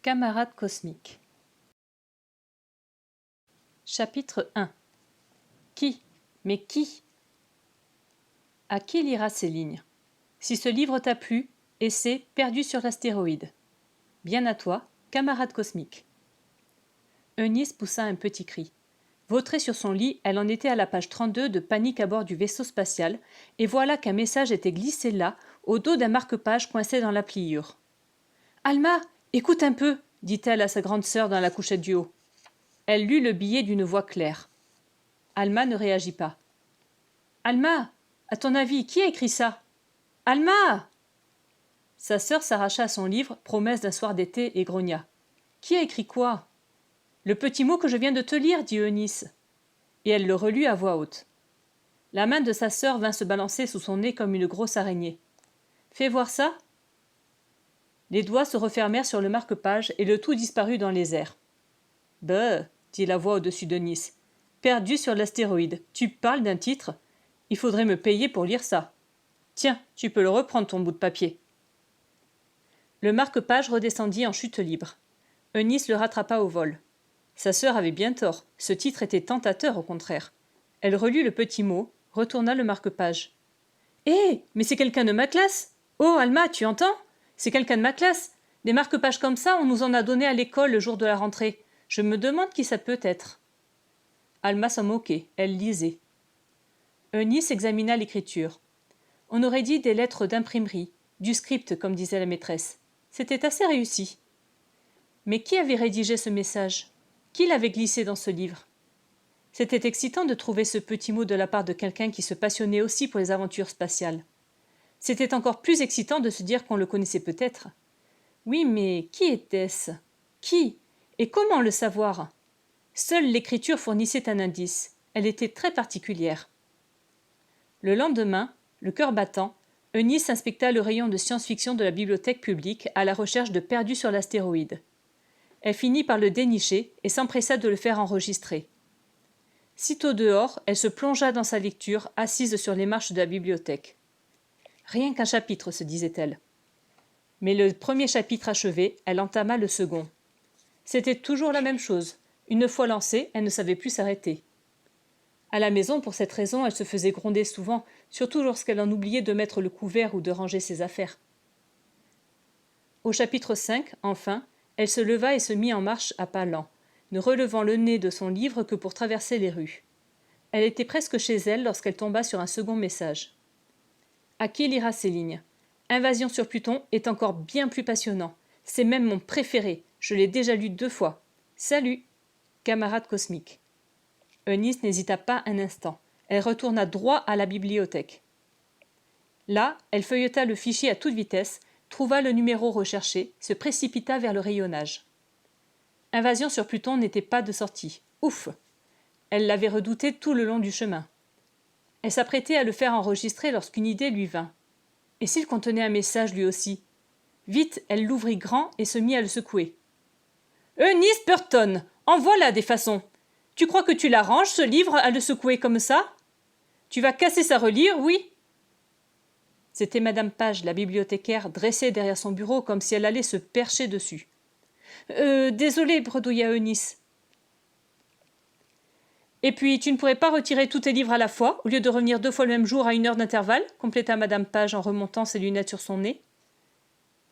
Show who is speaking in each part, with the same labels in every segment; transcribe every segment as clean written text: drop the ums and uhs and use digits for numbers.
Speaker 1: Camarade cosmique. Chapitre 1. Qui? Mais qui? À qui lira ces lignes? Si ce livre t'a plu, essaie Perdu sur l'astéroïde. Bien à toi, camarade cosmique. Eunice poussa un petit cri. Vautrée sur son lit, elle en était à la page 32 de Panique à bord du vaisseau spatial, et voilà qu'un message était glissé là, au dos d'un marque-page coincé dans la pliure. « Alma, écoute un peu !» dit-elle à sa grande sœur dans la couchette du haut. Elle lut le billet d'une voix claire. Alma ne réagit pas. « Alma, à ton avis, qui a écrit ça ? Alma !» Sa sœur s'arracha à son livre, Promesse d'un soir d'été, et grogna. « Qui a écrit quoi ?»« Le petit mot que je viens de te lire, dit Eunice. » Et elle le relut à voix haute. La main de sa sœur vint se balancer sous son nez comme une grosse araignée. « Fais voir ça !» Les doigts se refermèrent sur le marque-page et le tout disparut dans les airs. « Beuh !» dit la voix au-dessus d'Eunice. « Perdu sur l'astéroïde. Tu parles d'un titre ? Il faudrait me payer pour lire ça. Tiens, tu peux le reprendre ton bout de papier. » Le marque-page redescendit en chute libre. Eunice le rattrapa au vol. Sa sœur avait bien tort. Ce titre était tentateur au contraire. Elle relut le petit mot, retourna le marque-page. « Hé, mais c'est quelqu'un de ma classe ! Oh, Alma, tu entends ? C'est quelqu'un de ma classe. Des marque-pages comme ça, on nous en a donné à l'école le jour de la rentrée. Je me demande qui ça peut être. » Alma s'en moquait. Elle lisait. Eunice examina l'écriture. On aurait dit des lettres d'imprimerie, du script, comme disait la maîtresse. C'était assez réussi. Mais qui avait rédigé ce message ? Qui l'avait glissé dans ce livre ? C'était excitant de trouver ce petit mot de la part de quelqu'un qui se passionnait aussi pour les aventures spatiales. C'était encore plus excitant de se dire qu'on le connaissait peut-être. Oui, mais qui était-ce ? Qui ? Et comment le savoir ? Seule l'écriture fournissait un indice. Elle était très particulière. Le lendemain, le cœur battant, Eunice inspecta le rayon de science-fiction de la bibliothèque publique à la recherche de Perdu sur l'astéroïde. Elle finit par le dénicher et s'empressa de le faire enregistrer. Sitôt dehors, elle se plongea dans sa lecture, assise sur les marches de la bibliothèque. Rien qu'un chapitre, se disait-elle. Mais le premier chapitre achevé, elle entama le second. C'était toujours la même chose. Une fois lancée, elle ne savait plus s'arrêter. À la maison, pour cette raison, elle se faisait gronder souvent, surtout lorsqu'elle en oubliait de mettre le couvert ou de ranger ses affaires. Au chapitre 5, enfin, elle se leva et se mit en marche à pas lents, ne relevant le nez de son livre que pour traverser les rues. Elle était presque chez elle lorsqu'elle tomba sur un second message. À qui lira ces lignes ? Invasion sur Pluton est encore bien plus passionnant. C'est même mon préféré. Je l'ai déjà lu 2 fois. Salut, camarade cosmique. Eunice n'hésita pas un instant. Elle retourna droit à la bibliothèque. Là, elle feuilleta le fichier à toute vitesse, trouva le numéro recherché, se précipita vers le rayonnage. Invasion sur Pluton n'était pas de sortie. Ouf ! Elle l'avait redouté tout le long du chemin. Elle s'apprêtait à le faire enregistrer lorsqu'une idée lui vint. Et s'il contenait un message lui aussi ? Vite, elle l'ouvrit grand et se mit à le secouer. « Eunice Burton, en voilà des façons. Tu crois que tu l'arranges, ce livre, à le secouer comme ça ? Tu vas casser sa relire, oui ?» C'était Madame Page, la bibliothécaire, dressée derrière son bureau comme si elle allait se percher dessus. « Désolée, bredouilla Eunice. »« Et puis, tu ne pourrais pas retirer tous tes livres à la fois, au lieu de revenir 2 fois le même jour à 1 heure d'intervalle ?» compléta Madame Page en remontant ses lunettes sur son nez.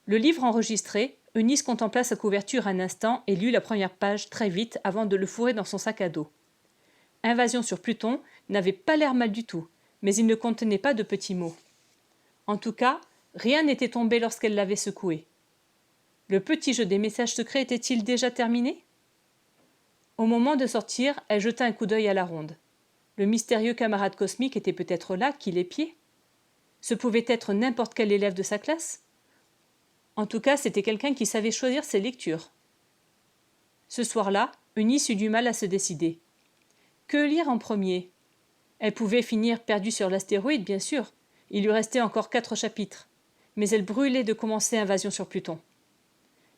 Speaker 1: Le livre enregistré, Eunice contempla sa couverture un instant et lut la première page très vite avant de le fourrer dans son sac à dos. Invasion sur Pluton n'avait pas l'air mal du tout, mais il ne contenait pas de petits mots. En tout cas, rien n'était tombé lorsqu'elle l'avait secoué. Le petit jeu des messages secrets était-il déjà terminé ? Au moment de sortir, elle jeta un coup d'œil à la ronde. Le mystérieux camarade cosmique était peut-être là, qui l'épiait ? Ce pouvait être n'importe quel élève de sa classe ? En tout cas, c'était quelqu'un qui savait choisir ses lectures. Ce soir-là, Eunice eut du mal à se décider. Que lire en premier ? Elle pouvait finir perdue sur l'astéroïde, bien sûr. Il lui restait encore 4 chapitres. Mais elle brûlait de commencer Invasion sur Pluton.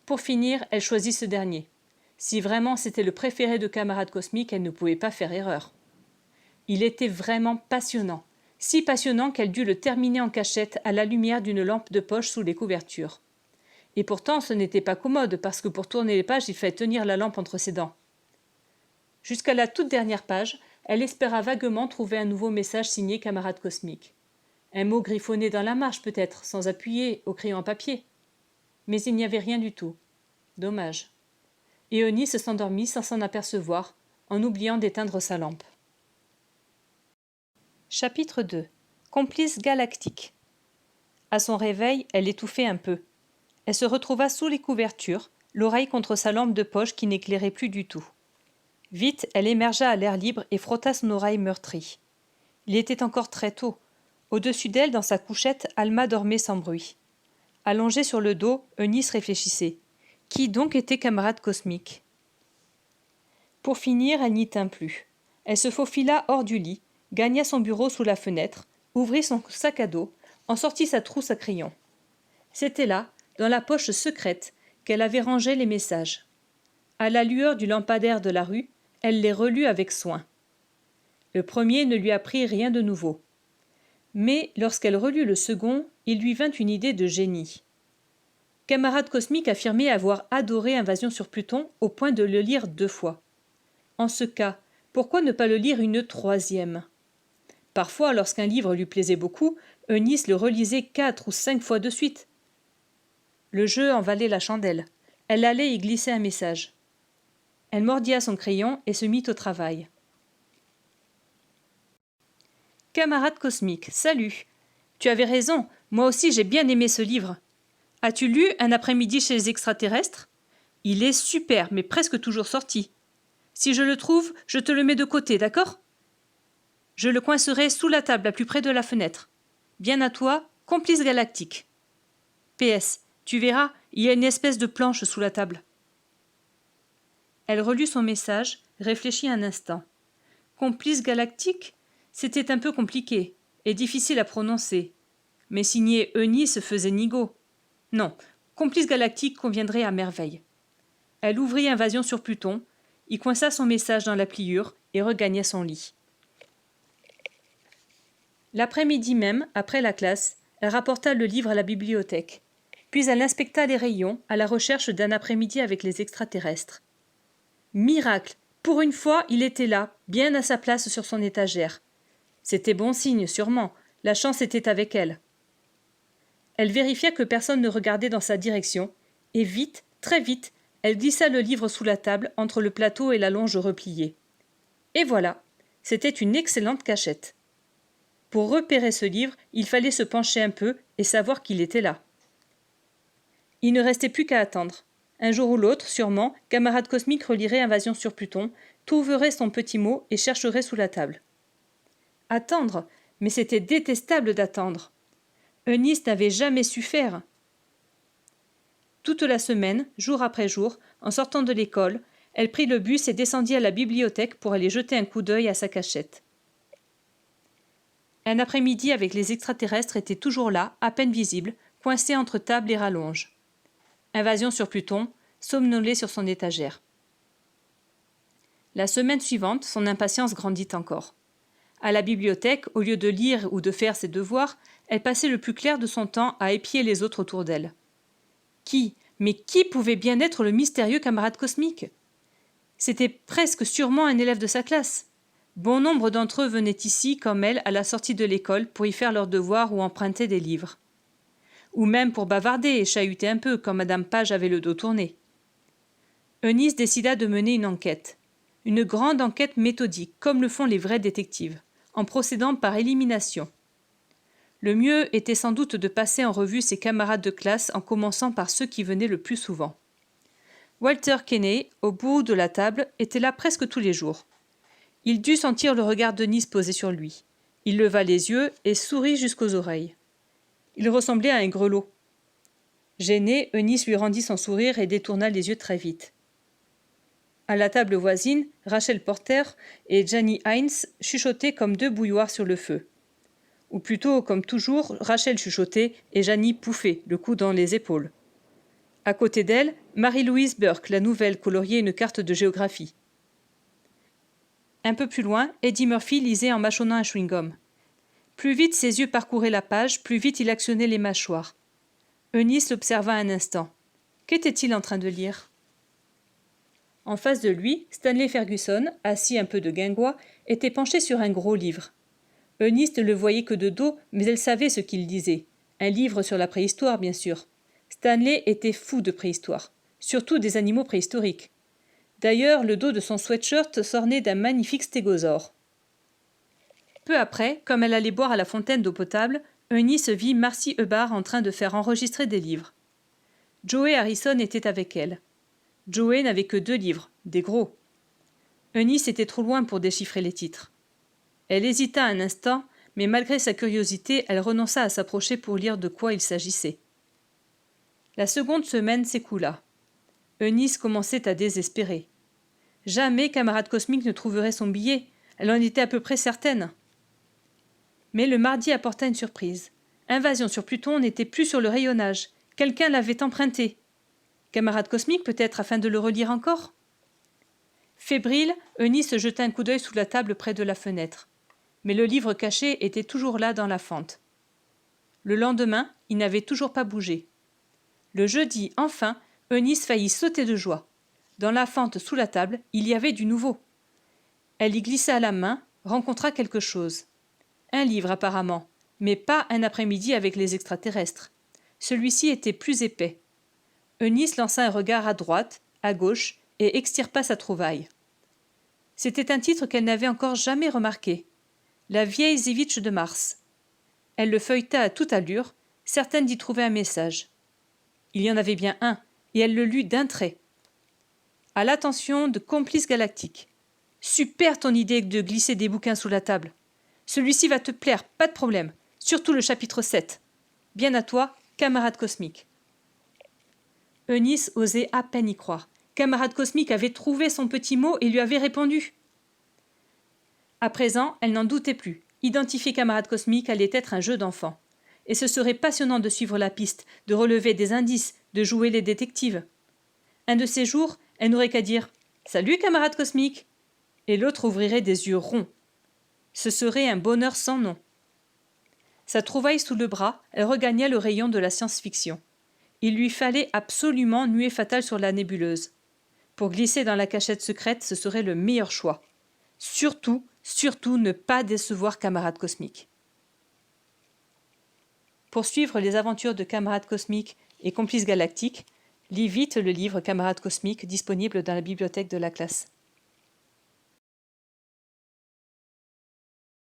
Speaker 1: Pour finir, elle choisit ce dernier. Si vraiment c'était le préféré de Camarade Cosmique, elle ne pouvait pas faire erreur. Il était vraiment passionnant. Si passionnant qu'elle dut le terminer en cachette à la lumière d'une lampe de poche sous les couvertures. Et pourtant ce n'était pas commode, parce que pour tourner les pages, il fallait tenir la lampe entre ses dents. Jusqu'à la toute dernière page, elle espéra vaguement trouver un nouveau message signé camarade cosmique. Un mot griffonné dans la marge peut-être, sans appuyer, au crayon à papier. Mais il n'y avait rien du tout. Dommage. Et Eunice s'endormit sans s'en apercevoir, en oubliant d'éteindre sa lampe. Chapitre 2. Complice galactique. À son réveil, elle étouffait un peu. Elle se retrouva sous les couvertures, l'oreille contre sa lampe de poche qui n'éclairait plus du tout. Vite, elle émergea à l'air libre et frotta son oreille meurtrie. Il était encore très tôt. Au-dessus d'elle, dans sa couchette, Alma dormait sans bruit. Allongée sur le dos, Eunice réfléchissait. Qui donc était camarade cosmique? Pour finir, elle n'y tint plus. Elle se faufila hors du lit, gagna son bureau sous la fenêtre, ouvrit son sac à dos, en sortit sa trousse à crayons. C'était là, dans la poche secrète, qu'elle avait rangé les messages. À la lueur du lampadaire de la rue, elle les relut avec soin. Le premier ne lui apprit rien de nouveau. Mais lorsqu'elle relut le second, il lui vint une idée de génie. Camarade cosmique affirmait avoir adoré Invasion sur Pluton au point de le lire 2 fois. En ce cas, pourquoi ne pas le lire une 3e? Parfois, lorsqu'un livre lui plaisait beaucoup, Eunice le relisait 4 ou 5 fois de suite. Le jeu en valait la chandelle. Elle allait y glisser un message. Elle mordit à son crayon et se mit au travail. Camarade cosmique, salut. Tu avais raison, moi aussi j'ai bien aimé ce livre. As-tu lu Un après-midi chez les extraterrestres? Il est super, mais presque toujours sorti. Si je le trouve, je te le mets de côté, d'accord? Je le coincerai sous la table, la plus près de la fenêtre. Bien à toi, complice galactique. PS, tu verras, il y a une espèce de planche sous la table. Elle relut son message, réfléchit un instant. Complice galactique? C'était un peu compliqué, et difficile à prononcer. Mais signer Eunice faisait nigaud. Non, complice galactique conviendrait à merveille. Elle ouvrit Invasion sur Pluton, y coinça son message dans la pliure et regagna son lit. L'après-midi même, après la classe, elle rapporta le livre à la bibliothèque. Puis elle inspecta les rayons à la recherche d'un après-midi avec les extraterrestres. Miracle! Pour une fois, il était là, bien à sa place sur son étagère. C'était bon signe, sûrement. La chance était avec elle. Elle vérifia que personne ne regardait dans sa direction, et vite, très vite, elle glissa le livre sous la table entre le plateau et la longe repliée. Et voilà, c'était une excellente cachette. Pour repérer ce livre, il fallait se pencher un peu et savoir qu'il était là. Il ne restait plus qu'à attendre. Un jour ou l'autre, sûrement, camarade cosmique relirait Invasion sur Pluton, trouverait son petit mot et chercherait sous la table. Attendre, mais c'était détestable d'attendre. Eunice n'avait jamais su faire. Toute la semaine, jour après jour, en sortant de l'école, elle prit le bus et descendit à la bibliothèque pour aller jeter un coup d'œil à sa cachette. Un après-midi avec les extraterrestres était toujours là, à peine visible, coincé entre table et rallonge. Invasion sur Pluton, somnolait sur son étagère. La semaine suivante, son impatience grandit encore. À la bibliothèque, au lieu de lire ou de faire ses devoirs, elle passait le plus clair de son temps à épier les autres autour d'elle. Mais qui pouvait bien être le mystérieux camarade cosmique? C'était presque sûrement un élève de sa classe. Bon nombre d'entre eux venaient ici, comme elle, à la sortie de l'école, pour y faire leurs devoirs ou emprunter des livres. Ou même pour bavarder et chahuter un peu, quand Madame Page avait le dos tourné. Eunice décida de mener une enquête. Une grande enquête méthodique, comme le font les vrais détectives, en procédant par élimination. Le mieux était sans doute de passer en revue ses camarades de classe en commençant par ceux qui venaient le plus souvent. Walter Kenney, au bout de la table, était là presque tous les jours. Il dut sentir le regard d'Eunice posé sur lui. Il leva les yeux et sourit jusqu'aux oreilles. Il ressemblait à un grelot. Gênée, Eunice lui rendit son sourire et détourna les yeux très vite. À la table voisine, Rachel Porter et Janie Hines chuchotaient comme 2 bouilloires sur le feu. Ou plutôt, comme toujours, Rachel chuchotait et Janie pouffait, le cou dans les épaules. À côté d'elle, Marie-Louise Burke, la nouvelle, coloriait une carte de géographie. Un peu plus loin, Eddie Murphy lisait en mâchonnant un chewing-gum. Plus vite ses yeux parcouraient la page, plus vite il actionnait les mâchoires. Eunice l'observa un instant. Qu'était-il en train de lire? En face de lui, Stanley Ferguson, assis un peu de guingois, était penché sur un gros livre. Eunice ne le voyait que de dos, mais elle savait ce qu'il lisait. Un livre sur la préhistoire, bien sûr. Stanley était fou de préhistoire, surtout des animaux préhistoriques. D'ailleurs, le dos de son sweatshirt s'ornait d'un magnifique stégosaure. Peu après, comme elle allait boire à la fontaine d'eau potable, Eunice vit Marcy Hubbard en train de faire enregistrer des livres. Joey Harrison était avec elle. Joey n'avait que 2 livres, des gros. Eunice était trop loin pour déchiffrer les titres. Elle hésita un instant, mais malgré sa curiosité, elle renonça à s'approcher pour lire de quoi il s'agissait. La seconde semaine s'écoula. Eunice commençait à désespérer. Jamais Camarade Cosmique ne trouverait son billet, elle en était à peu près certaine. Mais le mardi apporta une surprise. Invasion sur Pluton n'était plus sur le rayonnage. Quelqu'un l'avait emprunté. Camarade Cosmique peut-être afin de le relire encore? Fébrile, Eunice jeta un coup d'œil sous la table près de la fenêtre. Mais le livre caché était toujours là dans la fente. Le lendemain, il n'avait toujours pas bougé. Le jeudi, enfin, Eunice faillit sauter de joie. Dans la fente sous la table, il y avait du nouveau. Elle y glissa la main, rencontra quelque chose. Un livre apparemment, mais pas un après-midi avec les extraterrestres. Celui-ci était plus épais. Eunice lança un regard à droite, à gauche, et extirpa sa trouvaille. C'était un titre qu'elle n'avait encore jamais remarqué. La vieille Zivitch de Mars. Elle le feuilleta à toute allure, certaine d'y trouver un message. Il y en avait bien un, et elle le lut d'un trait. À l'attention de complices galactiques. Super ton idée de glisser des bouquins sous la table. Celui-ci va te plaire, pas de problème. Surtout le chapitre 7. Bien à toi, camarade cosmique. Eunice osait à peine y croire. Camarade cosmique avait trouvé son petit mot et lui avait répondu. À présent, elle n'en doutait plus. Identifier camarade cosmique allait être un jeu d'enfant. Et ce serait passionnant de suivre la piste, de relever des indices, de jouer les détectives. Un de ces jours, elle n'aurait qu'à dire « Salut camarade cosmique !» et l'autre ouvrirait des yeux ronds. Ce serait un bonheur sans nom. Sa trouvaille sous le bras, elle regagna le rayon de la science-fiction. Il lui fallait absolument nuée fatale sur la nébuleuse. Pour glisser dans la cachette secrète, ce serait le meilleur choix. Surtout, surtout ne pas décevoir camarade cosmique. Pour suivre les aventures de camarade cosmique et complices galactiques, lis vite le livre Camarade cosmique disponible dans la bibliothèque de la classe.